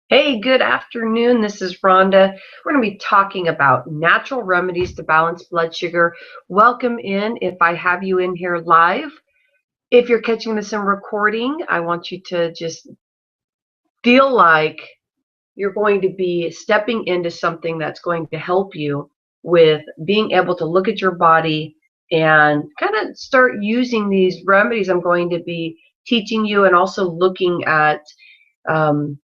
Hey, good afternoon. This is Rhonda. We're going to be talking about natural remedies to balance blood sugar. Welcome in if I have you in here live. If you're catching this in recording, I want you to just feel like you're going to be stepping into something that's going to help you with being able to look at your body and kind of start using these remedies I'm going to be teaching you, and also looking at um,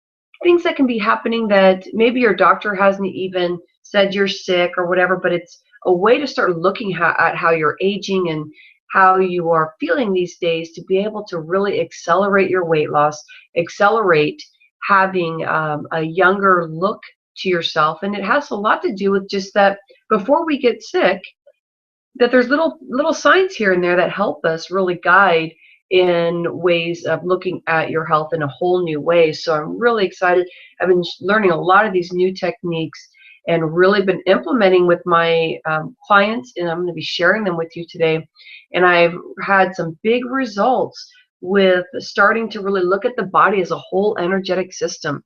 things that can be happening that maybe your doctor hasn't even said you're sick or whatever, but it's a way to start looking at how you're aging and how you are feeling these days to be able to really accelerate your weight loss, accelerate having a younger look to yourself. And it has a lot to do with just that before we get sick, that there's little signs here and there that help us really guide in ways of looking at your health in a whole new way. So I'm really excited. I've been learning a lot of these new techniques and really been implementing with my clients, and I'm going to be sharing them with you today. And I've had some big results with starting to really look at the body as a whole energetic system,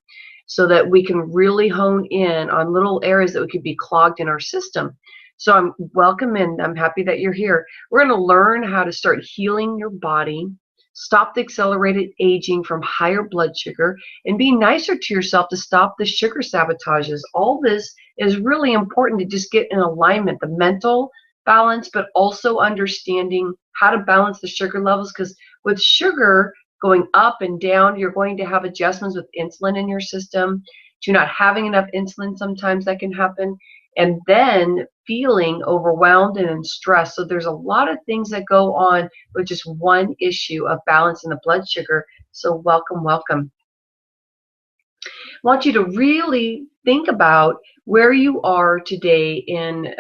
so that we can really hone in on little areas that could be clogged in our system. So I'm welcome, and I'm happy that you're here. We're going to learn how to start healing your body, stop the accelerated aging from higher blood sugar, and be nicer to yourself to stop the sugar sabotages. All this is really important to just get in alignment, the mental balance, but also understanding how to balance the sugar levels, because with sugar going up and down, you're going to have adjustments with insulin in your system. To not having enough insulin, sometimes that can happen, and then feeling overwhelmed and in stress. So there's a lot of things that go on with just one issue of balancing the blood sugar. So welcome, welcome. I want you to really think about where you are today in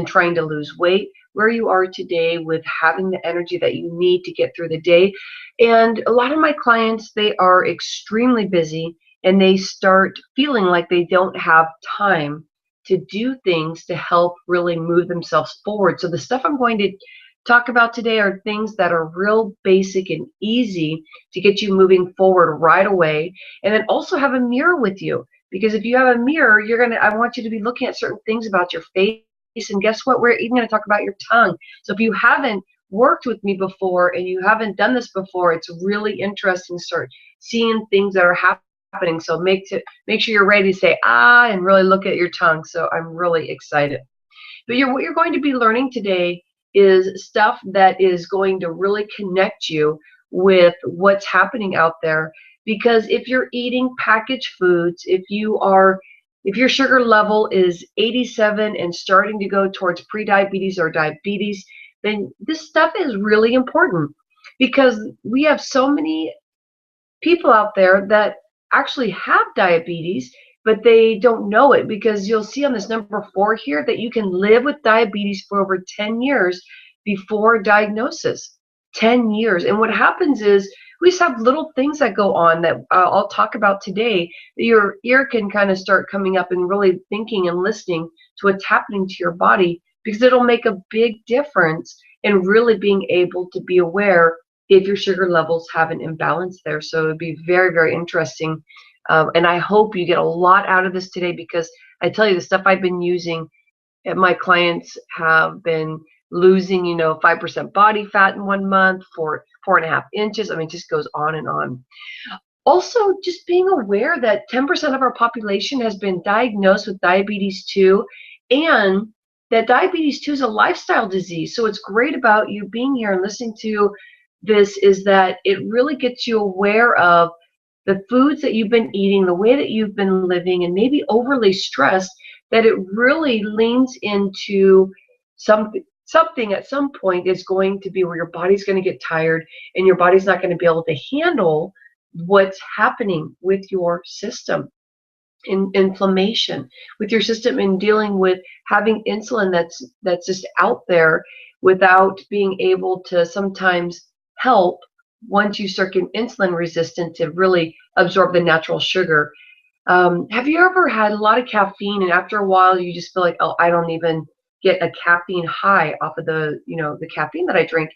trying to lose weight, where you are today with having the energy that you need to get through the day. And a lot of my clients, they are extremely busy, and they start feeling like they don't have time to do things to help really move themselves forward. So the stuff I'm going to talk about today are things that are real basic and easy to get you moving forward right away. And then also have a mirror with you, because if you have a mirror, I want you to be looking at certain things about your face. And guess what? We're even going to talk about your tongue. So if you haven't worked with me before and you haven't done this before, it's really interesting to start seeing things that are happening. So make sure you're ready to say and really look at your tongue. So I'm really excited. But what you're going to be learning today is stuff that is going to really connect you with what's happening out there. Because if you're eating packaged foods, if your sugar level is 87 and starting to go towards prediabetes or diabetes, then this stuff is really important, because we have so many people out there that actually have diabetes, but they don't know it, because you'll see on this number 4 here that you can live with diabetes for over 10 years before diagnosis. 10 years. And what happens is we just have little things that go on that I'll talk about today. Your ear can kind of start coming up and really thinking and listening to what's happening to your body, because it'll make a big difference in really being able to be aware if your sugar levels have an imbalance there. So it'd be very, very interesting. And I hope you get a lot out of this today, because I tell you, the stuff I've been using, my clients have been losing, 5% body fat in 1 month, 4.5 inches. I mean, it just goes on and on. Also, just being aware that 10% of our population has been diagnosed with diabetes 2, and that diabetes 2 is a lifestyle disease. So what's great about you being here and listening to this is that it really gets you aware of the foods that you've been eating, the way that you've been living, and maybe overly stressed, that it really leans into something at some point is going to be where your body's going to get tired, and your body's not going to be able to handle what's happening with your system, in inflammation with your system, and dealing with having insulin that's just out there without being able to sometimes help once you start getting insulin resistant to really absorb the natural sugar. Have you ever had a lot of caffeine, and after a while you just feel like, oh, I don't even get a caffeine high off of the caffeine that I drink?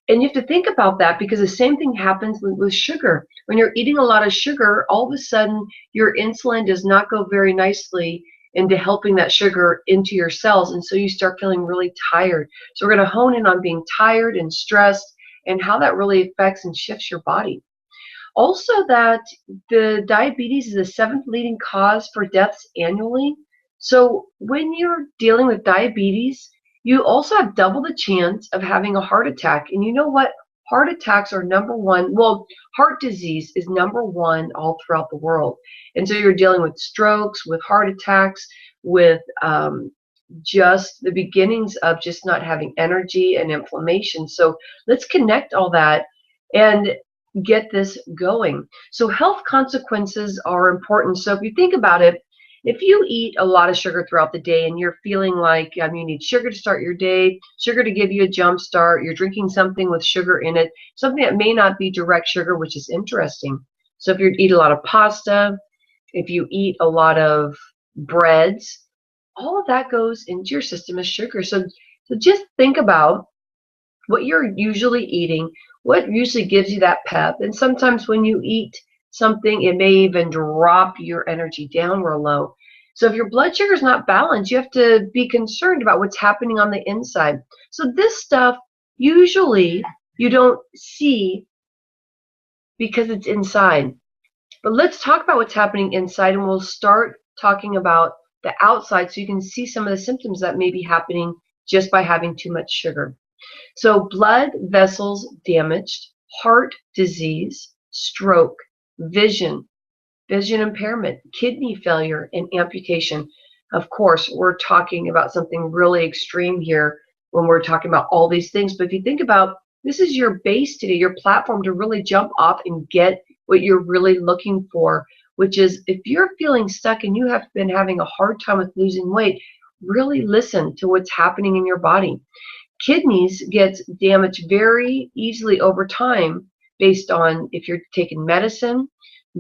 And you have to think about that, because the same thing happens with sugar. When you're eating a lot of sugar, all of a sudden your insulin does not go very nicely into helping that sugar into your cells. And so you start feeling really tired. So we're going to hone in on being tired and stressed and how that really affects and shifts your body. Also, that the diabetes is the seventh leading cause for deaths annually. So when you're dealing with diabetes, you also have double the chance of having a heart attack. And you know what? Heart attacks are number one. Well, heart disease is number one all throughout the world. And so you're dealing with strokes, with heart attacks, with just the beginnings of just not having energy and inflammation. So let's connect all that and get this going. So health consequences are important. So if you think about it, if you eat a lot of sugar throughout the day and you're feeling like you need sugar to start your day, sugar to give you a jump start, you're drinking something with sugar in it, something that may not be direct sugar, which is interesting. So if you eat a lot of pasta, if you eat a lot of breads, all of that goes into your system as sugar. So just think about what you're usually eating, what usually gives you that pep. And sometimes when you eat something, it may even drop your energy down real low. So if your blood sugar is not balanced, you have to be concerned about what's happening on the inside. So this stuff usually you don't see because it's inside. But let's talk about what's happening inside, and we'll start talking about the outside so you can see some of the symptoms that may be happening just by having too much sugar. So blood vessels damaged, heart disease, stroke, vision impairment, kidney failure, and amputation. Of course, we're talking about something really extreme here when we're talking about all these things. But if you think about, this is your base today, your platform to really jump off and get what you're really looking for, which is if you're feeling stuck and you have been having a hard time with losing weight, really listen to what's happening in your body. Kidneys get damaged very easily over time based on if you're taking medicine,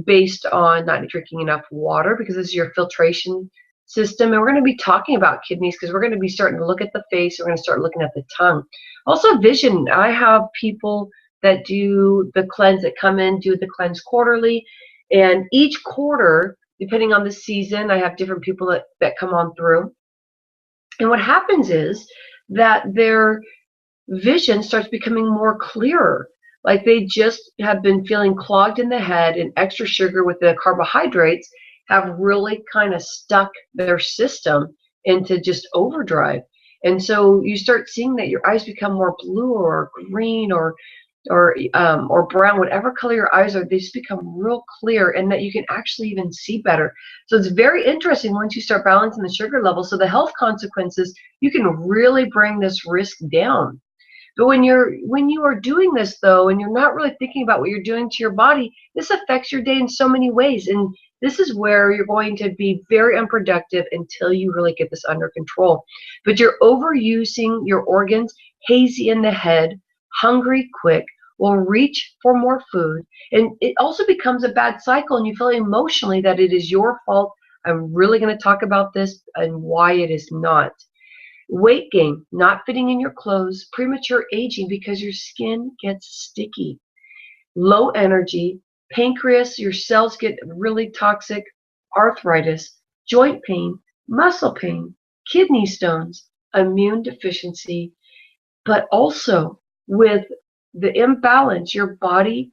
based on not drinking enough water, because this is your filtration system. And we're going to be talking about kidneys because we're going to be starting to look at the face. We're going to start looking at the tongue. Also vision. I have people that do the cleanse, that come in, do the cleanse quarterly. And each quarter, depending on the season, I have different people that come on through. And what happens is that their vision starts becoming more clearer. Like they just have been feeling clogged in the head, and extra sugar with the carbohydrates have really kind of stuck their system into just overdrive. And so you start seeing that your eyes become more blue or green or brown, whatever color your eyes are, they just become real clear, and that you can actually even see better. So it's very interesting once you start balancing the sugar level. So the health consequences, you can really bring this risk down. But when you are doing this though, and you're not really thinking about what you're doing to your body, this affects your day in so many ways. And this is where you're going to be very unproductive until you really get this under control. But you're overusing your organs, hazy in the head, hungry quick, will reach for more food. And it also becomes a bad cycle, and you feel emotionally that it is your fault. I'm really going to talk about this and why it is not. Weight gain, not fitting in your clothes, premature aging because your skin gets sticky, low energy, pancreas, your cells get really toxic, arthritis, joint pain, muscle pain, kidney stones, immune deficiency. But also with the imbalance, your body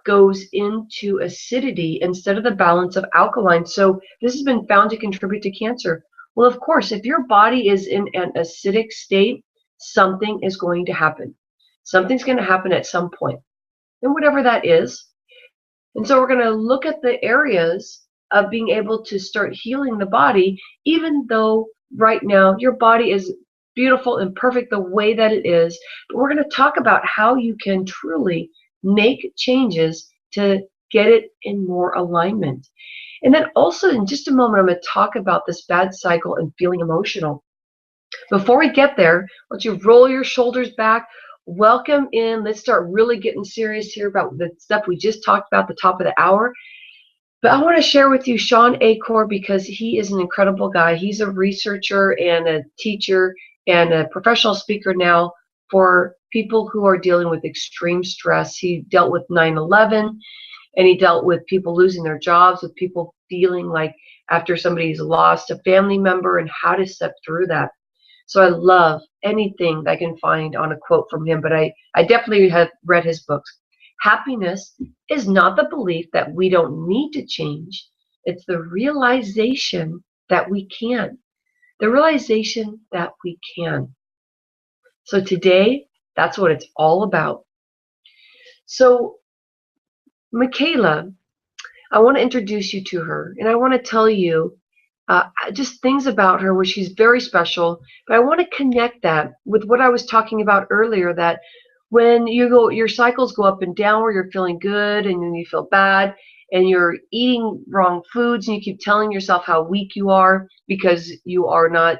goes into acidity instead of the balance of alkaline. So this has been found to contribute to cancer. Well, of course, if your body is in an acidic state, something is going to happen. Something's going to happen at some point, and whatever that is. And so we're going to look at the areas of being able to start healing the body, even though right now your body is beautiful and perfect the way that it is. But we're going to talk about how you can truly make changes to get it in more alignment. And then also in just a moment, I'm going to talk about this bad cycle and feeling emotional. Before we get there, I want you to roll your shoulders back. Welcome in. Let's start really getting serious here about the stuff we just talked about at the top of the hour. But I want to share with you Sean Acor, because he is an incredible guy. He's a researcher and a teacher and a professional speaker now for people who are dealing with extreme stress. He dealt with 9/11, and he dealt with people losing their jobs, with people feeling like after somebody's lost a family member and how to step through that. So I love anything that I can find on a quote from him, but I definitely have read his books. Happiness is not the belief that we don't need to change. It's the realization that we can. The realization that we can. So today, that's what it's all about. So, Mikayla, I want to introduce you to her, and I want to tell you just things about her where she's very special. But I want to connect that with what I was talking about earlier, that when your cycles go up and down, where you're feeling good and then you feel bad, and you're eating wrong foods, and you keep telling yourself how weak you are because you are not,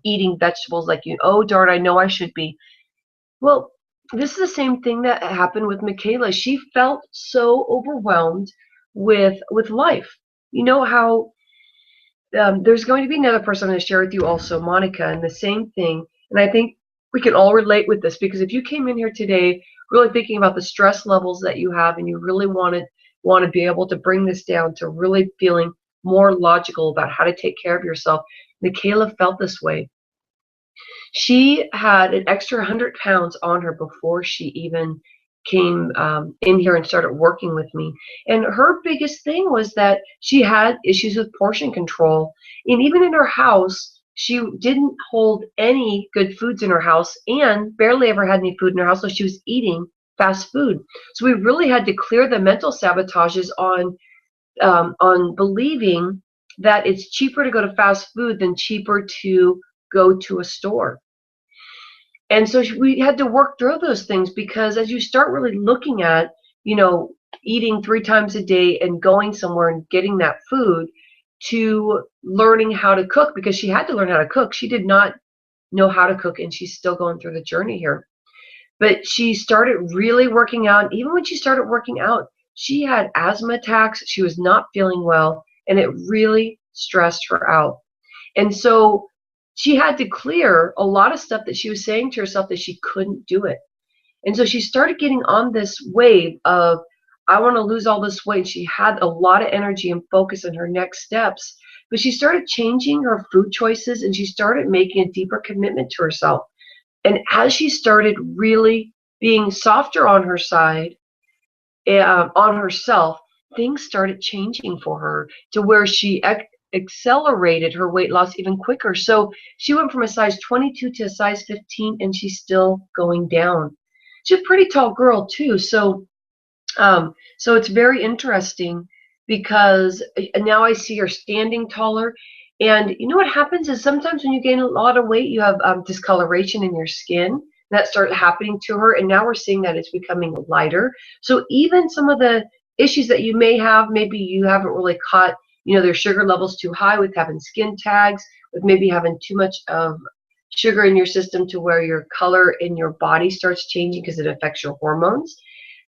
eating vegetables like you. Oh darn, I know I should be. Well, this is the same thing that happened with Mikayla. She felt so overwhelmed with life. You know how there's going to be another person I'm going to share with you also, Monica, and the same thing. And I think we can all relate with this, because if you came in here today really thinking about the stress levels that you have, and you really want to be able to bring this down to really feeling more logical about how to take care of yourself, Mikayla felt this way. She had an extra 100 pounds on her before she even came in here and started working with me. And her biggest thing was that she had issues with portion control. And even in her house, she didn't hold any good foods in her house and barely ever had any food in her house. So she was eating fast food. So we really had to clear the mental sabotages on believing that it's cheaper to go to fast food than cheaper to go to a store. And so we had to work through those things, because as you start really looking at, eating 3 times a day and going somewhere and getting that food, to learning how to cook, because she had to learn how to cook. She did not know how to cook, and she's still going through the journey here. But she started really working out. Even when she started working out, she had asthma attacks. She was not feeling well, and it really stressed her out. And so she had to clear a lot of stuff that she was saying to herself that she couldn't do it. And so she started getting on this wave of, I want to lose all this weight. She had a lot of energy and focus on her next steps. But she started changing her food choices, and she started making a deeper commitment to herself. And as she started really being softer on her side, on herself, things started changing for her to where she accelerated her weight loss even quicker. So she went from a size 22 to a size 15, and she's still going down. She's a pretty tall girl too. So it's very interesting, because now I see her standing taller. And you know what happens is sometimes when you gain a lot of weight, you have discoloration in your skin. That started happening to her, and now we're seeing that it's becoming lighter. So even some of the issues that you may have, maybe you haven't really caught, their sugar levels too high, with having skin tags, with maybe having too much of sugar in your system to where your color in your body starts changing because it affects your hormones,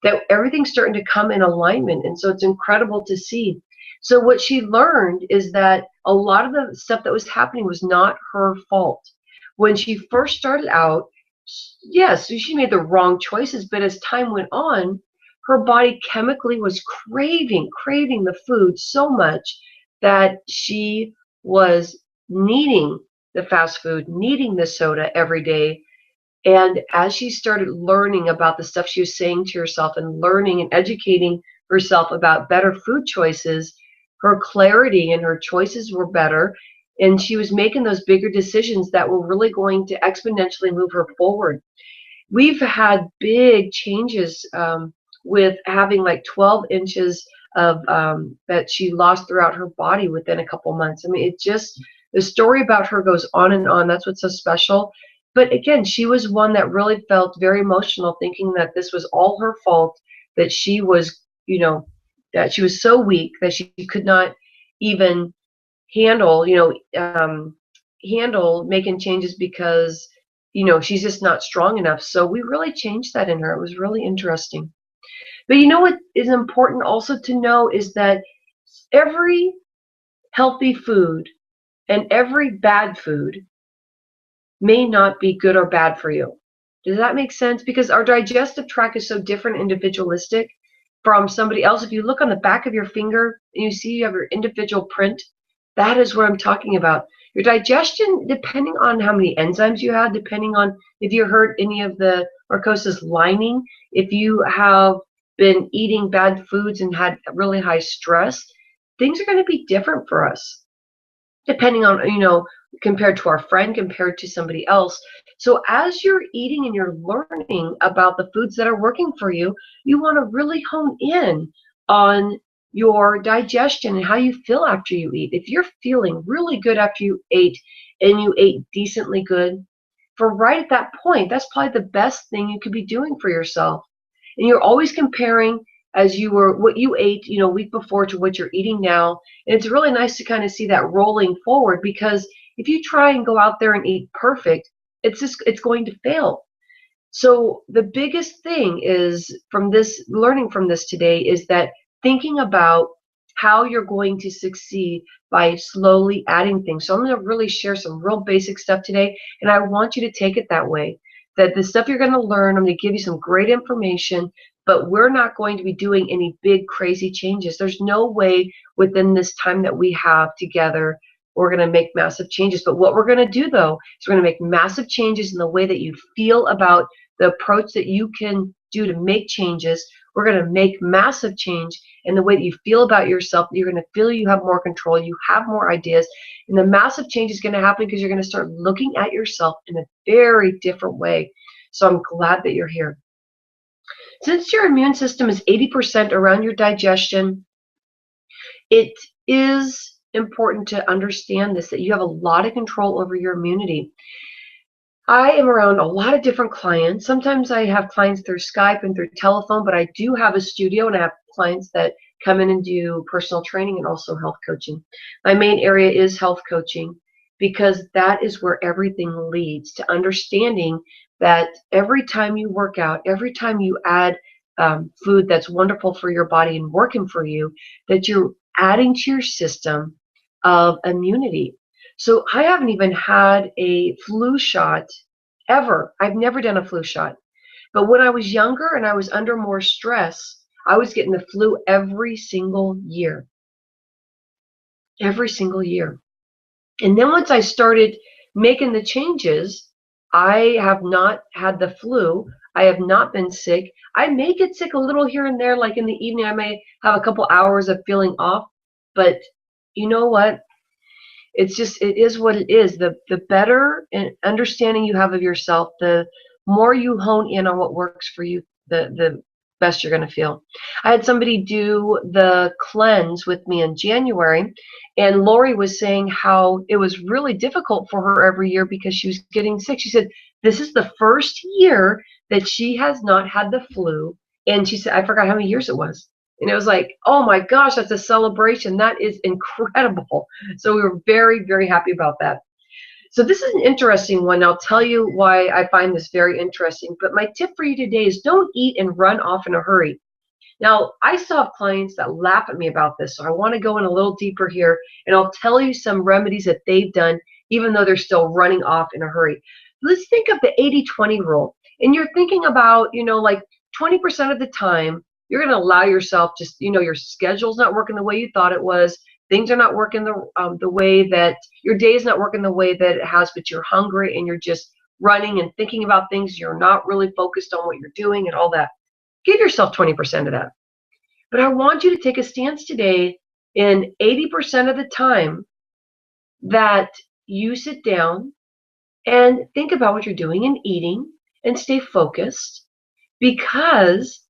that everything's starting to come in alignment. And so it's incredible to see. So what she learned is that a lot of the stuff that was happening was not her fault. When she first started out, yes, she made the wrong choices, but as time went on, her body chemically was craving the food so much that she was needing the fast food, needing the soda every day. And as she started learning about the stuff she was saying to herself, and learning and educating herself about better food choices, her clarity and her choices were better. And she was making those bigger decisions that were really going to exponentially move her forward. We've had big changes with having like 12 inches of that she lost throughout her body within a couple months. I mean, the story about her goes on and on. That's what's so special. But again, she was one that really felt very emotional, thinking that this was all her fault, that she was, that she was so weak that she could not even handle, handle making changes, because, she's just not strong enough. So we really changed that in her. It was really interesting. But you know what is important also to know is that every healthy food and every bad food may not be good or bad for you. Does that make sense? Because our digestive tract is so different, individualistic from somebody else. If you look on the back of your finger and you see you have your individual print, that is what I'm talking about. Your digestion, depending on how many enzymes you have, depending on if you hurt any of the mucosa's lining, if you have been eating bad foods and had really high stress, things are going to be different for us, depending on, compared to our friend, compared to somebody else. So as you're eating and you're learning about the foods that are working for you, you want to really hone in on your digestion and how you feel after you eat. If you're feeling really good after you ate and you ate decently good, for right at that point, that's probably the best thing you could be doing for yourself. And you're always comparing as you were what you ate, week before to what you're eating now. And it's really nice to kind of see that rolling forward, because if you try and go out there and eat perfect, it's going to fail. So the biggest thing is learning from this today is that thinking about how you're going to succeed by slowly adding things. So I'm going to really share some real basic stuff today, and I want you to take it that way. That the stuff you're going to learn, I'm going to give you some great information, but we're not going to be doing any big crazy changes. There's no way within this time that we have together we're going to make massive changes. But what we're going to do, though, is we're going to make massive changes in the way that you feel about the approach that you can do to make changes. We're going to make massive change in the way that you feel about yourself. You're going to feel you have more control, you have more ideas, and the massive change is going to happen because you're going to start looking at yourself in a very different way. So I'm glad that you're here. Since your immune system is 80% around your digestion, it is important to understand this, that you have a lot of control over your immunity. I am around a lot of different clients. Sometimes I have clients through Skype and through telephone, but I do have a studio and I have clients that come in and do personal training and also health coaching. My main area is health coaching because that is where everything leads to understanding that every time you work out, every time you add food that's wonderful for your body and working for you, that you're adding to your system of immunity. So I haven't even had a flu shot ever. I've never done a flu shot. But when I was younger and I was under more stress, I was getting the flu every single year. Every single year. And then once I started making the changes, I have not had the flu. I have not been sick. I may get sick a little here and there, like in the evening, I may have a couple hours of feeling off. But you know what? It is what it is. The better understanding you have of yourself, the more you hone in on what works for you, the best you're going to feel. I had somebody do the cleanse with me in January, and Lori was saying how it was really difficult for her every year because she was getting sick. She said, this is the first year that she has not had the flu. And she said, I forgot how many years it was. And it was like, oh my gosh, that's a celebration. That is incredible. So we were very, very happy about that. So this is an interesting one. I'll tell you why I find this very interesting. But my tip for you today is don't eat and run off in a hurry. Now, I still have clients that laugh at me about this. So I want to go in a little deeper here. And I'll tell you some remedies that they've done, even though they're still running off in a hurry. Let's think of the 80-20 rule. And you're thinking about, like 20% of the time, you're going to allow yourself just, your schedule's not working the way you thought it was. Things are not working the way that your day is not working the way that it has, but you're hungry and you're just running and thinking about things. You're not really focused on what you're doing and all that. Give yourself 20% of that. But I want you to take a stance today in 80% of the time that you sit down and think about what you're doing and eating and stay focused, because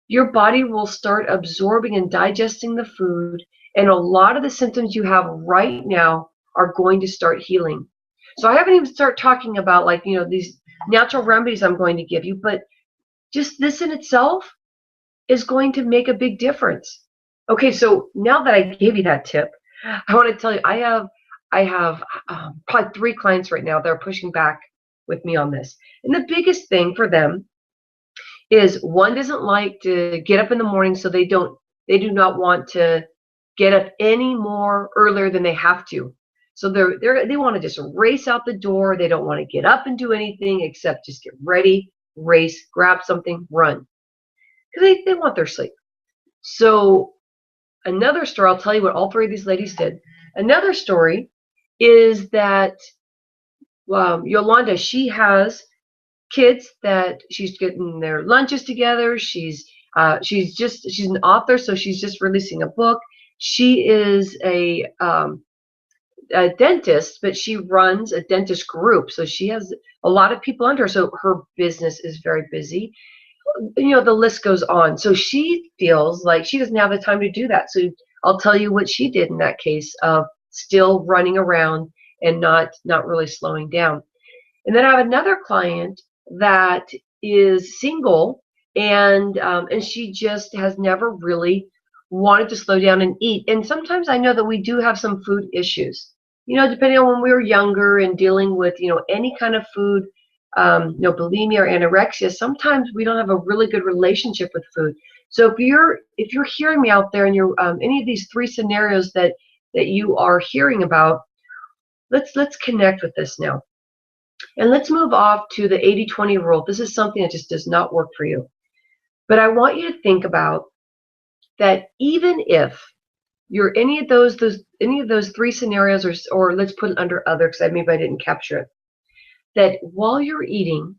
your body will start absorbing and digesting the food, and a lot of the symptoms you have right now are going to start healing. So I haven't even started talking about these natural remedies I'm going to give you, but just this in itself is going to make a big difference. Okay, so now that I gave you that tip, I want to tell you I have probably 3 clients right now that are pushing back with me on this. And the biggest thing for them is one doesn't like to get up in the morning, so they do not want to get up any more earlier than they have to. So they want to just race out the door. They don't want to get up and do anything except just get ready race, grab something, run. Because they want their sleep. So another story, I'll tell you what all three of these ladies did. Another story is that Yolanda, she has kids that she's getting their lunches together. She's an author, so she's just releasing a book. She is a dentist, but she runs a dentist group, so she has a lot of people under her. So her business is very busy. The list goes on. So she feels like she doesn't have the time to do that. So I'll tell you what she did in that case of still running around and not really slowing down. And then I have another client that is single, and she just has never really wanted to slow down and eat. And sometimes I know that we do have some food issues, depending on when we were younger and dealing with, any kind of food, bulimia or anorexia. Sometimes we don't have a really good relationship with food. So if you're hearing me out there and you're any of these three scenarios that you are hearing about, let's connect with this now. And let's move off to the 80-20 rule. This is something that just does not work for you. But I want you to think about that even if you're any of those three scenarios, or let's put it under other, because maybe I didn't capture it, that while you're eating,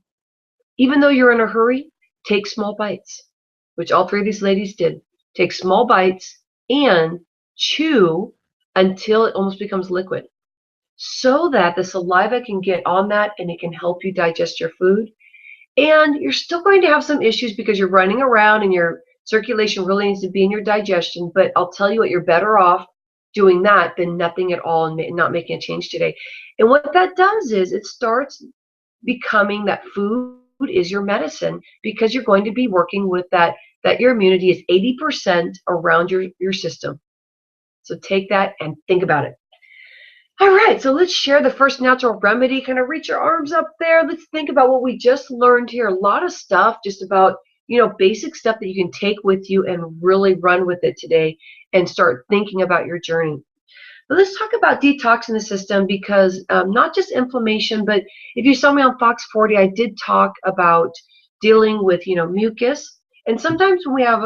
even though you're in a hurry, take small bites, which all three of these ladies did. Take small bites and chew until it almost becomes liquid, so that the saliva can get on that and it can help you digest your food. And you're still going to have some issues because you're running around and your circulation really needs to be in your digestion. But I'll tell you what, you're better off doing that than nothing at all and not making a change today. And what that does is it starts becoming that food is your medicine, because you're going to be working with that your immunity is 80% around your system. So take that and think about it. All right, so let's share the first natural remedy. Kind of reach your arms up there. Let's think about what we just learned here. A lot of stuff just about, basic stuff that you can take with you and really run with it today and start thinking about your journey. But let's talk about detoxing the system, because not just inflammation, but if you saw me on Fox 40, I did talk about dealing with, mucus. And sometimes when we have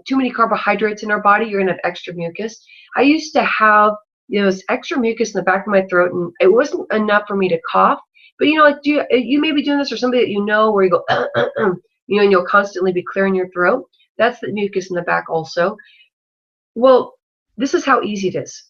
too many carbohydrates in our body, you're going to have extra mucus. I used to have this extra mucus in the back of my throat, and it wasn't enough for me to cough. But like you may be doing this, or somebody that where you go, and you'll constantly be clearing your throat. That's the mucus in the back also. Well, this is how easy it is.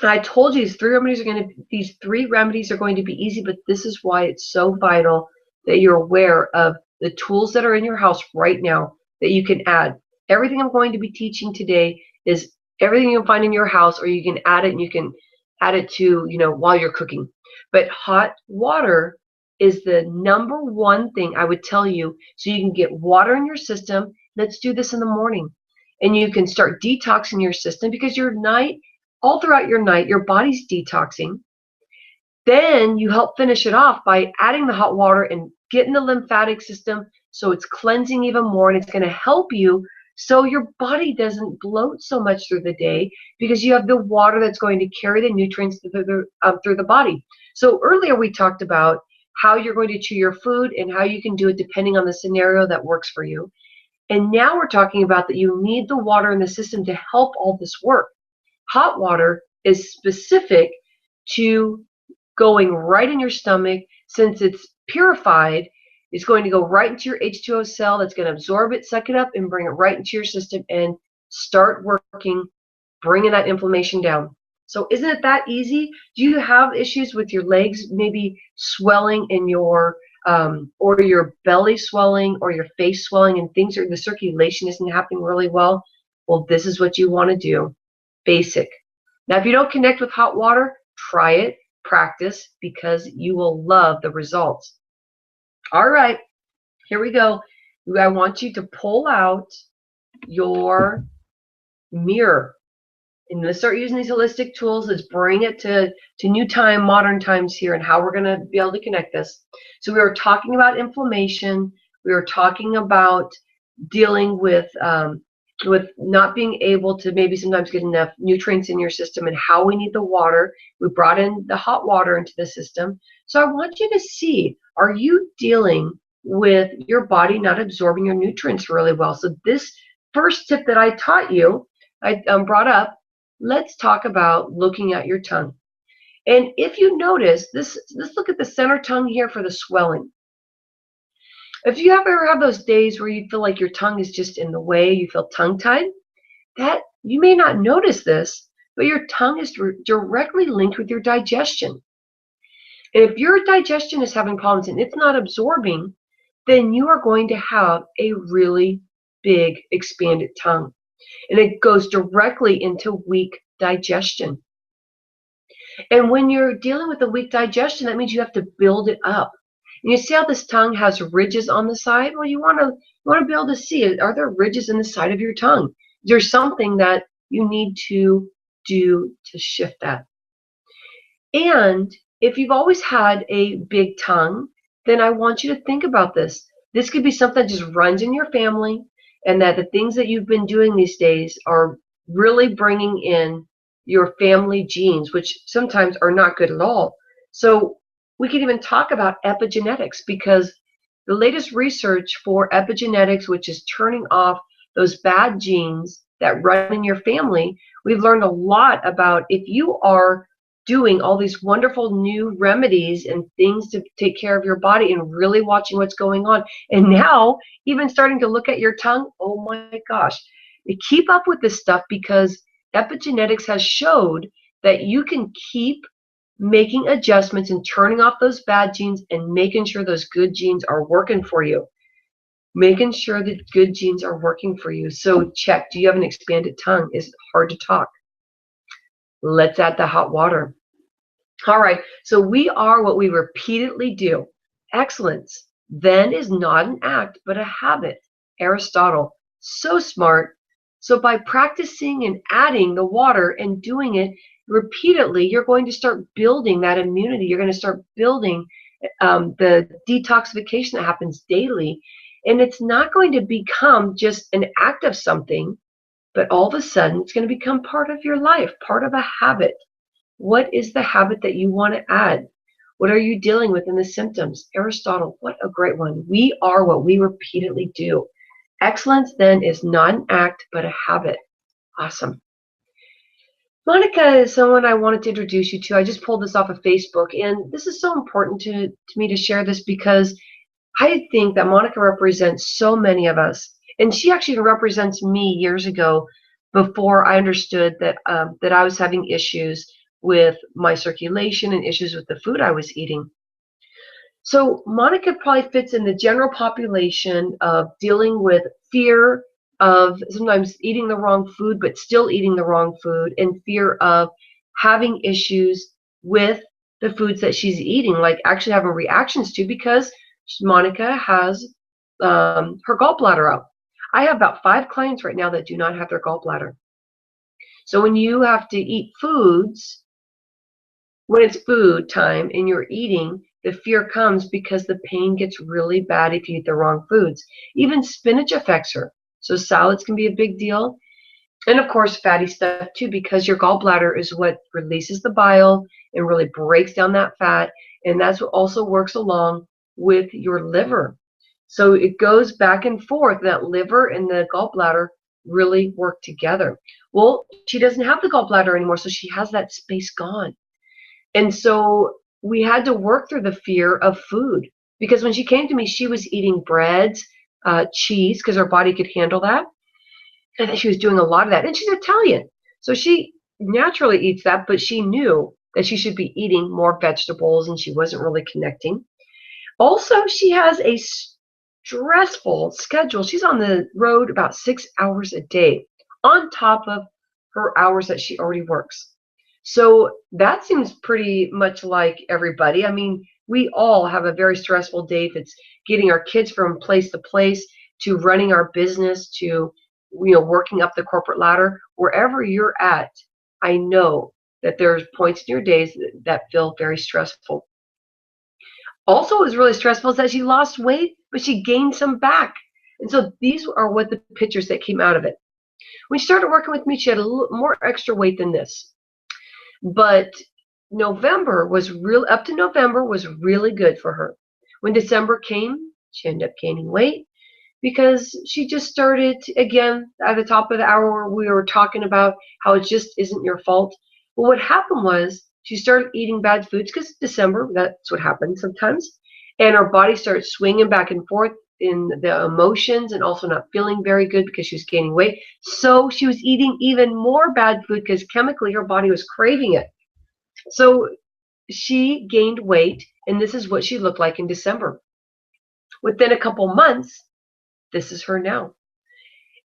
I told you these three remedies are going to be easy, but this is why it's so vital that you're aware of the tools that are in your house right now that you can add. Everything I'm going to be teaching today is everything you'll find in your house, or you can add it, and you can add it to, while you're cooking. But hot water is the number one thing I would tell you, so you can get water in your system. Let's do this in the morning. And you can start detoxing your system, because all throughout your night, your body's detoxing. Then you help finish it off by adding the hot water and getting the lymphatic system so it's cleansing even more, and it's going to help you so your body doesn't bloat so much through the day, because you have the water that's going to carry the nutrients through the body. So earlier we talked about how you're going to chew your food and how you can do it depending on the scenario that works for you. And now we're talking about that you need the water in the system to help all this work. Hot water is specific to going right in your stomach. Since it's purified, it's going to go right into your H2O cell. That's going to absorb it, suck it up, and bring it right into your system and start working, bringing that inflammation down. So isn't it that easy? Do you have issues with your legs maybe swelling in your or your belly swelling or your face swelling and things, or the circulation isn't happening really well? Well, this is what you want to do. Basic. Now, if you don't connect with hot water, try it, practice, because you will love the results. All right, here we go. I want you to pull out your mirror. And let's start using these holistic tools. Let's bring it to new time, modern times here, and how we're going to be able to connect this. So we were talking about inflammation. We were talking about dealing with not being able to maybe sometimes get enough nutrients in your system, and how we need the water. We brought in the hot water into the system. So I want you to see, are you dealing with your body not absorbing your nutrients really well. So this first tip that I taught you, I brought up, let's talk about looking at your tongue. And if you notice this, let's look at the center tongue here for the swelling. If you ever have those days where you feel like your tongue is just in the way, you feel tongue-tied, that you may not notice this, but your tongue is directly linked with your digestion. And if your digestion is having problems and it's not absorbing, then you are going to have a really big expanded tongue. And it goes directly into weak digestion. And when you're dealing with a weak digestion, that means you have to build it up. And you see how this tongue has ridges on the side? Well, you want to be able to see it. Are there ridges in the side of your tongue? Is there something that you need to do to shift that? And if you've always had a big tongue, then I want you to think about this. This could be something that just runs in your family, and that the things that you've been doing these days are really bringing in your family genes, which sometimes are not good at all. So we can even talk about epigenetics, because the latest research for epigenetics, which is turning off those bad genes that run in your family, we've learned a lot about if you are doing all these wonderful new remedies and things to take care of your body and really watching what's going on. And now even starting to look at your tongue, oh my gosh, keep up with this stuff, because epigenetics has showed that you can keep making adjustments and turning off those bad genes and making sure those good genes are working for you. Making sure that good genes are working for you. So check, do you have an expanded tongue? Is it hard to talk? Let's add the hot water. All right, so we are what we repeatedly do. Excellence then is not an act, but a habit. Aristotle, so smart. So by practicing and adding the water and doing it repeatedly, you're going to start building that immunity. You're going to start building the detoxification that happens daily. And it's not going to become just an act of something, but all of a sudden it's going to become part of your life, part of a habit. What is the habit that you want to add? What are you dealing with in the symptoms? Aristotle, what a great one. We are what we repeatedly do. Excellence then is not an act, but a habit. Awesome. Monica is someone I wanted to introduce you to. I just pulled this off of Facebook, and this is so important to me to share this, because I think that Monica represents so many of us. And she actually represents me years ago, before I understood that that I was having issues with my circulation and issues with the food I was eating. So Monica probably fits in the general population of dealing with fear of sometimes eating the wrong food, but still eating the wrong food, and fear of having issues with the foods that she's eating, like actually having reactions to, because Monica has her gallbladder out. I have about 5 clients right now that do not have their gallbladder. So when you have to eat foods, when it's food time and you're eating, the fear comes because the pain gets really bad if you eat the wrong foods. Even spinach affects her. So salads can be a big deal. And of course, fatty stuff too, because your gallbladder is what releases the bile and really breaks down that fat. And that's what also works along with your liver. So it goes back and forth. That liver and the gallbladder really work together. Well, she doesn't have the gallbladder anymore, so she has that space gone. And so we had to work through the fear of food, because when she came to me, she was eating breads, cheese, because her body could handle that. And she was doing a lot of that. And she's Italian, so she naturally eats that, but she knew that she should be eating more vegetables, and she wasn't really connecting. Also, she has a stressful schedule. She's on the road about 6 hours a day on top of her hours that she already works. So that seems pretty much like everybody. I mean, we all have a very stressful day, if it's getting our kids from place to place, to running our business, to working up the corporate ladder. Wherever you're at, I know that there's points in your days that feel very stressful. Also, what was really stressful is that she lost weight, but she gained some back. And so these are what the pictures that came out of it. When she started working with me, she had a little more extra weight than this. But November was up to November was really good for her. When December came, She ended up gaining weight because she just started, again, at the top of the hour, we were talking about how it just isn't your fault. Well, what happened was she started eating bad foods because December, that's what happens sometimes. And her body started swinging back and forth in the emotions and also not feeling very good because she was gaining weight. So she was eating even more bad food because chemically her body was craving it. So she gained weight, and this is what she looked like in December. Within a couple months, this is her now.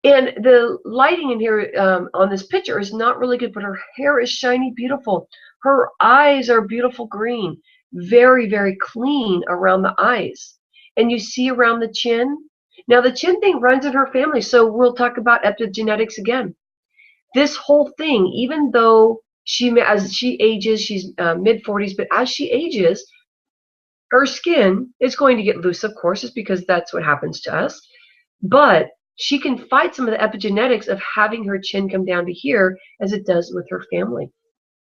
And the lighting in here on this picture is not really good, but her hair is shiny, beautiful. Her eyes are beautiful green, very, very clean around the eyes. And you see around the chin. Now, the chin thing runs in her family, so we'll talk about epigenetics again. This whole thing, even though as she ages, she's mid-40s, but as she ages, her skin is going to get loose, of course, just because that's what happens to us. But she can fight some of the epigenetics of having her chin come down to here as it does with her family.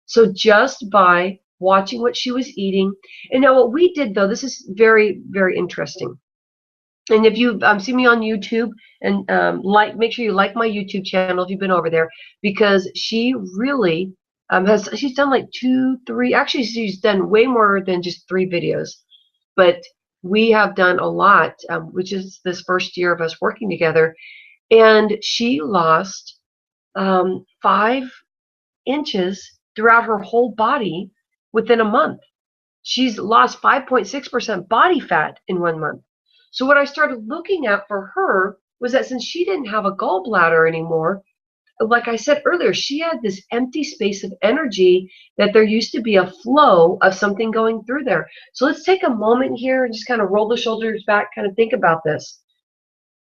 So just by watching what she was eating. And now what we did, though, this is very, very interesting. And if you see me on YouTube, and make sure you like my YouTube channel if you've been over there, because she really she's done like 2, 3, actually she's done way more than just 3 videos. But we have done a lot, which is this first year of us working together. And she lost 5 inches throughout her whole body within a month. She's lost 5.6% body fat in 1 month. So what I started looking at for her was that since she didn't have a gallbladder anymore, like I said earlier, she had this empty space of energy that there used to be a flow of something going through there. So let's take a moment here and just kind of roll the shoulders back, kind of think about this.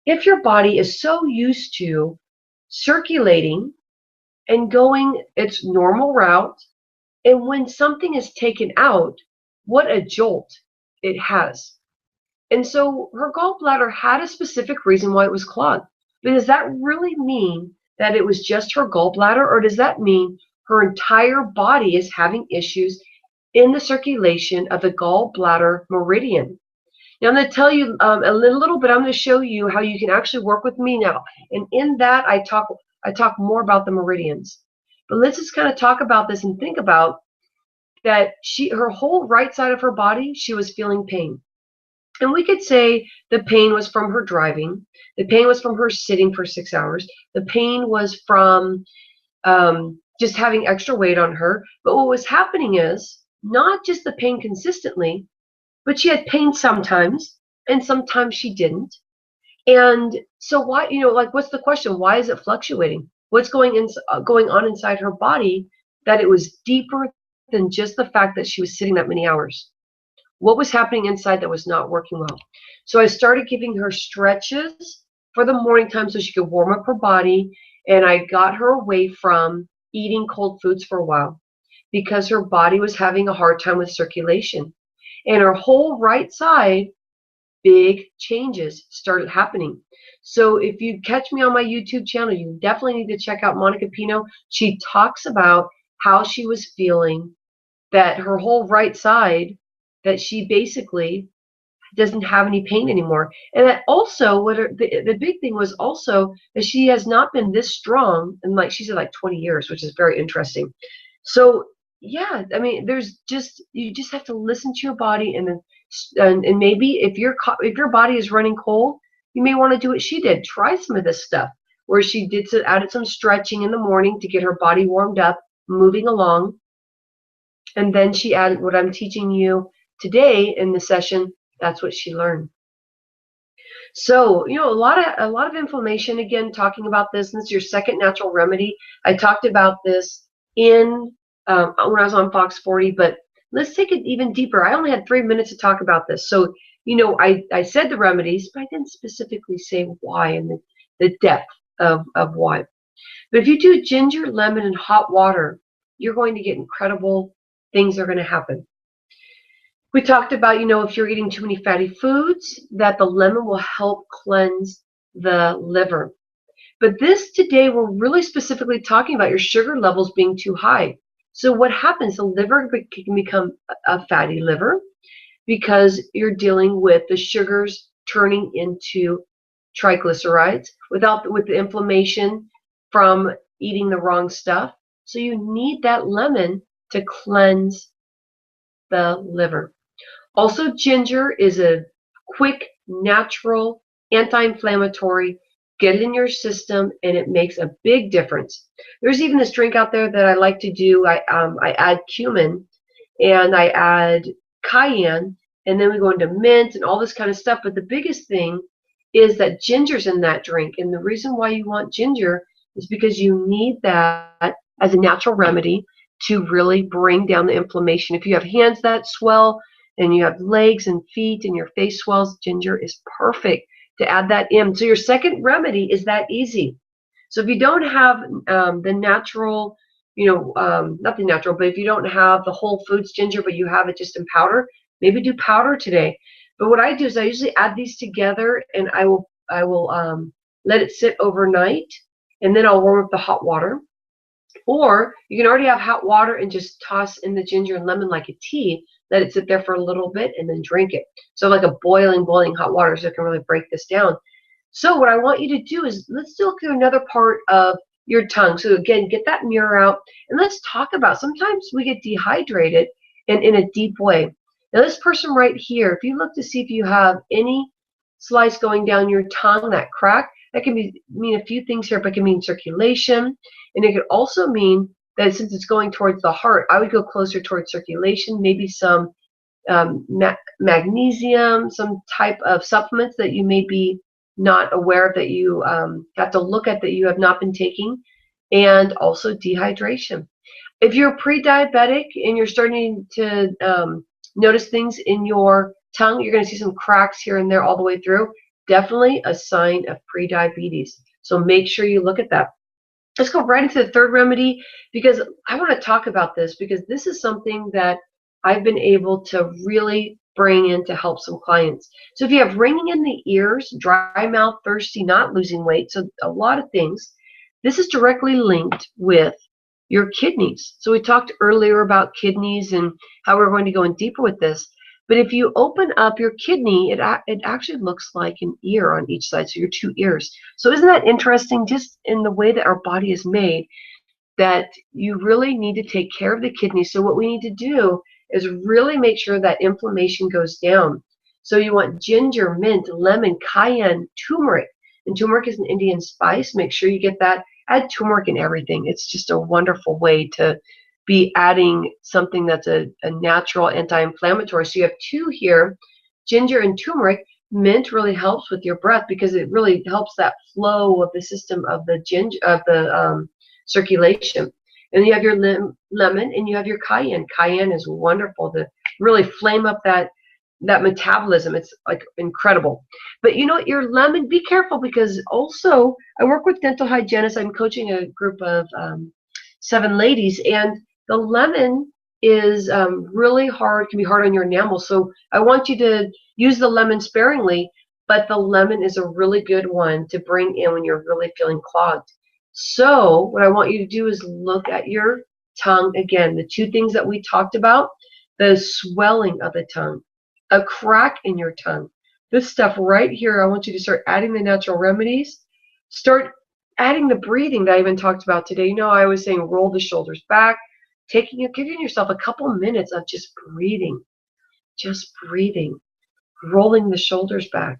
If your body is so used to circulating and going its normal route, and when something is taken out, what a jolt it has. And so her gallbladder had a specific reason why it was clogged. But does that really mean that it was just her gallbladder, or does that mean her entire body is having issues in the circulation of the gallbladder meridian? Now I'm going to tell you a little bit. I'm going to show you how you can actually work with me now. And in that, I talk more about the meridians. But let's just kind of talk about this and think about that her whole right side of her body, she was feeling pain. And we could say the pain was from her driving. The pain was from her sitting for 6 hours. The pain was from just having extra weight on her. But what was happening is not just the pain consistently, but she had pain sometimes, and sometimes she didn't. And so why, like, what's the question? Why is it fluctuating? What's going on inside her body that it was deeper than just the fact that she was sitting that many hours? What was happening inside that was not working well? So I started giving her stretches for the morning time so she could warm up her body, and I got her away from eating cold foods for a while because her body was having a hard time with circulation. And her whole right side, big changes started happening. So if you catch me on my YouTube channel, you definitely need to check out Monica Pino. She talks about how she was feeling, that her whole right side, that she basically doesn't have any pain anymore. And that also, the big thing was also that she has not been this strong in, like she said, like 20 years, which is very interesting. So yeah, I mean, you just have to listen to your body, and maybe if your body is running cold, you may want to do what she did. Try some of this stuff where she added some stretching in the morning to get her body warmed up, moving along, and then she added what I'm teaching you today in the session. That's what she learned. So, a lot of information, again, talking about this. And this is your second natural remedy. I talked about this in when I was on Fox 40, but let's take it even deeper. I only had 3 minutes to talk about this. So, I said the remedies, but I didn't specifically say why and the depth of why. But if you do ginger, lemon, and hot water, you're going to get incredible things are going to happen. We talked about, if you're eating too many fatty foods, that the lemon will help cleanse the liver. But this today, we're really specifically talking about your sugar levels being too high. So what happens? The liver can become a fatty liver because you're dealing with the sugars turning into triglycerides, with the inflammation from eating the wrong stuff. So you need that lemon to cleanse the liver. Also, ginger is a quick, natural, anti-inflammatory. Get it in your system, and it makes a big difference. There's even this drink out there that I like to do. I add cumin, and I add cayenne, and then we go into mint and all this kind of stuff. But the biggest thing is that ginger's in that drink, and the reason why you want ginger is because you need that as a natural remedy to really bring down the inflammation. If you have hands that swell and you have legs and feet and your face swells, ginger is perfect to add that in. So your second remedy is that easy. So if you don't have the natural, not the natural, but if you don't have the whole foods ginger, but you have it just in powder, maybe do powder today. But what I do is I usually add these together, and I will let it sit overnight, and then I'll warm up the hot water. Or you can already have hot water and just toss in the ginger and lemon like a tea, let it sit there for a little bit, and then drink it. So like a boiling hot water, so it can really break this down. So what I want you to do is, let's look at another part of your tongue. So again, get that mirror out, and let's talk about, sometimes we get dehydrated and in a deep way. Now this person right here, if you look to see if you have any slice going down your tongue, that crack, that can mean a few things here, but it can mean circulation. And it could also mean that since it's going towards the heart, I would go closer towards circulation, maybe some magnesium, some type of supplements that you may be not aware of, that you have to look at, that you have not been taking, and also dehydration. If you're pre-diabetic and you're starting to notice things in your tongue, you're going to see some cracks here and there all the way through, definitely a sign of pre-diabetes. So make sure you look at that. Let's go right into the third remedy, because I want to talk about this, because this is something that I've been able to really bring in to help some clients. So if you have ringing in the ears, dry mouth, thirsty, not losing weight, so a lot of things, this is directly linked with your kidneys. So we talked earlier about kidneys and how we're going to go in deeper with this. But if you open up your kidney, it actually looks like an ear on each side, so your two ears. So isn't that interesting, just in the way that our body is made, that you really need to take care of the kidney. So what we need to do is really make sure that inflammation goes down. So you want ginger, mint, lemon, cayenne, turmeric. And turmeric is an Indian spice. Make sure you get that. Add turmeric in everything. It's just a wonderful way to be adding something that's a natural anti-inflammatory. So you have two here, ginger and turmeric. Mint really helps with your breath, because it really helps that flow of the system of the circulation. And you have your lemon, and you have your cayenne. Cayenne is wonderful to really flame up that metabolism. It's like incredible. But you know what, your lemon, be careful, because also I work with dental hygienists. I'm coaching a group of 7 ladies, and the lemon is really hard, can be hard on your enamel. So I want you to use the lemon sparingly, but the lemon is a really good one to bring in when you're really feeling clogged. So what I want you to do is look at your tongue again. The two things that we talked about, the swelling of the tongue, a crack in your tongue. This stuff right here, I want you to start adding the natural remedies. Start adding the breathing that I even talked about today. You know, I was saying roll the shoulders back, giving yourself a couple minutes of just breathing, rolling the shoulders back.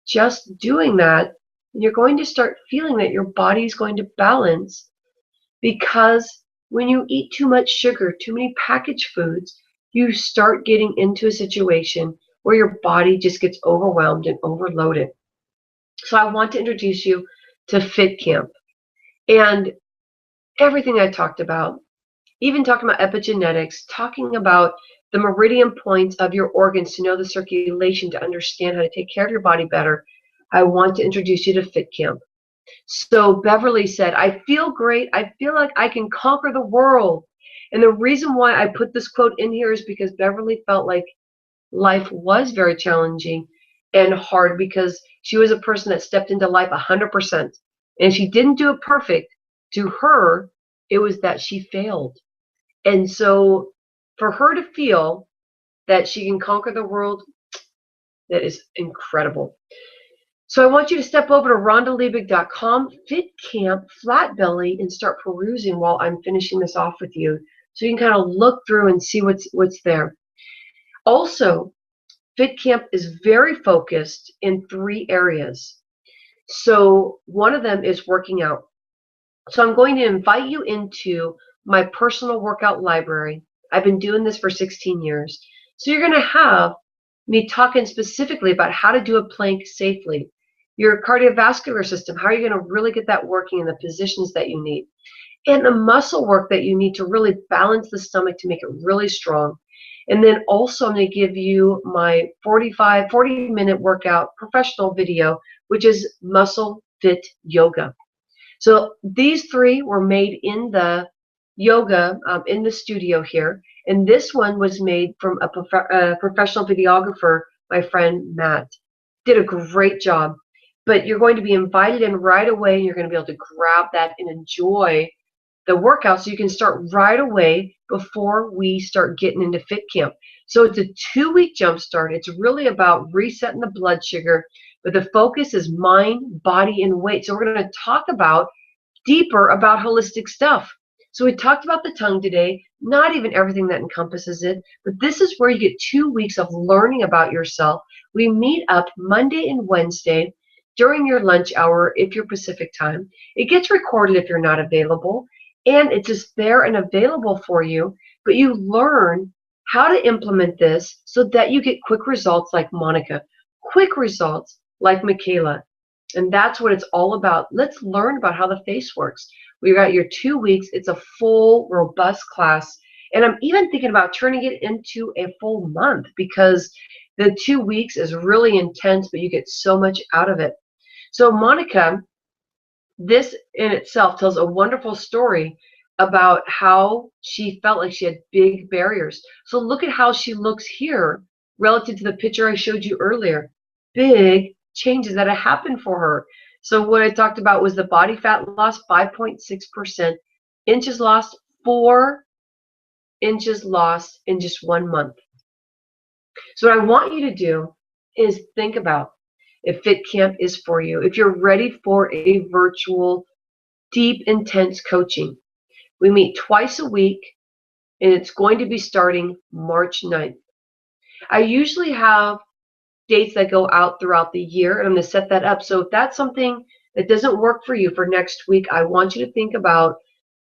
Just doing that, and you're going to start feeling that your body is going to balance, because when you eat too much sugar, too many packaged foods, you start getting into a situation where your body just gets overwhelmed and overloaded. So I want to introduce you to Fit Camp. And everything I talked about, even talking about epigenetics, talking about the meridian points of your organs to know the circulation, to understand how to take care of your body better, I want to introduce you to Fit Camp. So Beverly said, I feel great. I feel like I can conquer the world. And the reason why I put this quote in here is because Beverly felt like life was very challenging and hard, because she was a person that stepped into life 100%. And she didn't do it perfect. To her, it was that she failed. And so for her to feel that she can conquer the world, that is incredible. So I want you to step over to rondaliebig.com, fit camp, flat belly, and start perusing while I'm finishing this off with you. So you can kind of look through and see what's there. Also, fit camp is very focused in 3 areas. So one of them is working out. So I'm going to invite you into my personal workout library. I've been doing this for 16 years. So you're going to have me talking specifically about how to do a plank safely. Your cardiovascular system, how are you going to really get that working in the positions that you need? And the muscle work that you need to really balance the stomach to make it really strong. And then also I'm going to give you my 40-minute workout professional video, which is muscle fit yoga. So these 3 were made in the yoga in the studio here. And this one was made from a professional videographer, my friend Matt. Did a great job. But you're going to be invited in right away. And you're going to be able to grab that and enjoy the workout so you can start right away before we start getting into fit camp. So it's a 2-week jump start. It's really about resetting the blood sugar, but the focus is mind, body, and weight. So we're going to talk about deeper about holistic stuff. So we talked about the tongue today, not even everything that encompasses it, but this is where you get 2 weeks of learning about yourself. We meet up Monday and Wednesday during your lunch hour if you're Pacific time. It gets recorded if you're not available, and it's just there and available for you, but you learn how to implement this so that you get quick results like Monica, quick results like Mikayla. And that's what it's all about. Let's learn about how the face works. We got your 2 weeks. It's a full, robust class. And I'm even thinking about turning it into a full month because the 2 weeks is really intense, but you get so much out of it. So Monica, this in itself tells a wonderful story about how she felt like she had big barriers. So look at how she looks here relative to the picture I showed you earlier. Big changes that have happened for her. So what I talked about was the body fat loss, 5.6%, inches lost, 4 inches lost in just 1 month. So what I want you to do is think about if Fit Camp is for you, if you're ready for a virtual, deep, intense coaching. We meet twice a week, and it's going to be starting March 9th. I usually have dates that go out throughout the year, and I'm going to set that up. So if that's something that doesn't work for you for next week, I want you to think about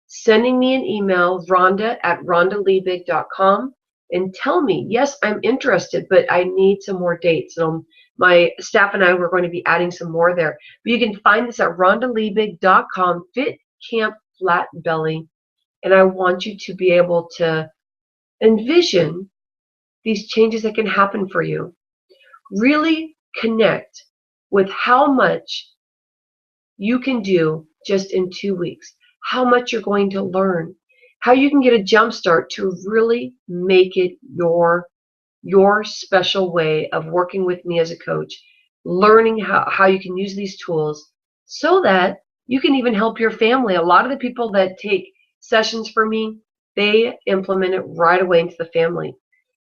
sending me an email, rondaliebig.com, and tell me, yes, I'm interested, but I need some more dates. So my staff and I were going to be adding some more there. But you can find this at rondaliebig.com, Fit Camp Flat Belly. And I want you to be able to envision these changes that can happen for you. Really connect with how much you can do just in 2 weeks, how much you're going to learn, how you can get a jump start to really make it your special way of working with me as a coach, learning how you can use these tools so that you can even help your family. A lot of the people that take sessions for me, they implement it right away into the family.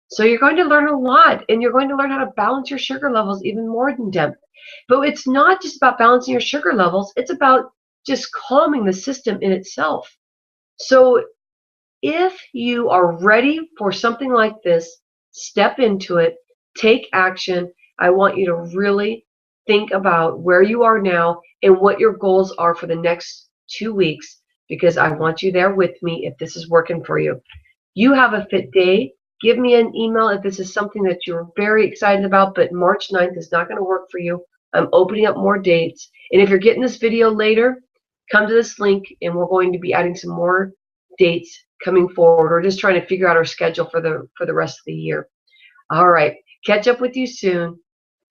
So you're going to learn a lot, and you're going to learn how to balance your sugar levels even more in depth. But it's not just about balancing your sugar levels. It's about just calming the system in itself. So if you are ready for something like this, step into it, take action. I want you to really think about where you are now and what your goals are for the next 2 weeks, because I want you there with me if this is working for you. You have a fit day. Give me an email if this is something that you're very excited about, but March 9th is not going to work for you. I'm opening up more dates. And if you're getting this video later, come to this link and we're going to be adding some more dates coming forward. We're just trying to figure out our schedule for the rest of the year. All right. Catch up with you soon.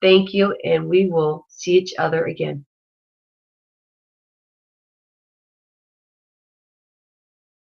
Thank you, and we will see each other again.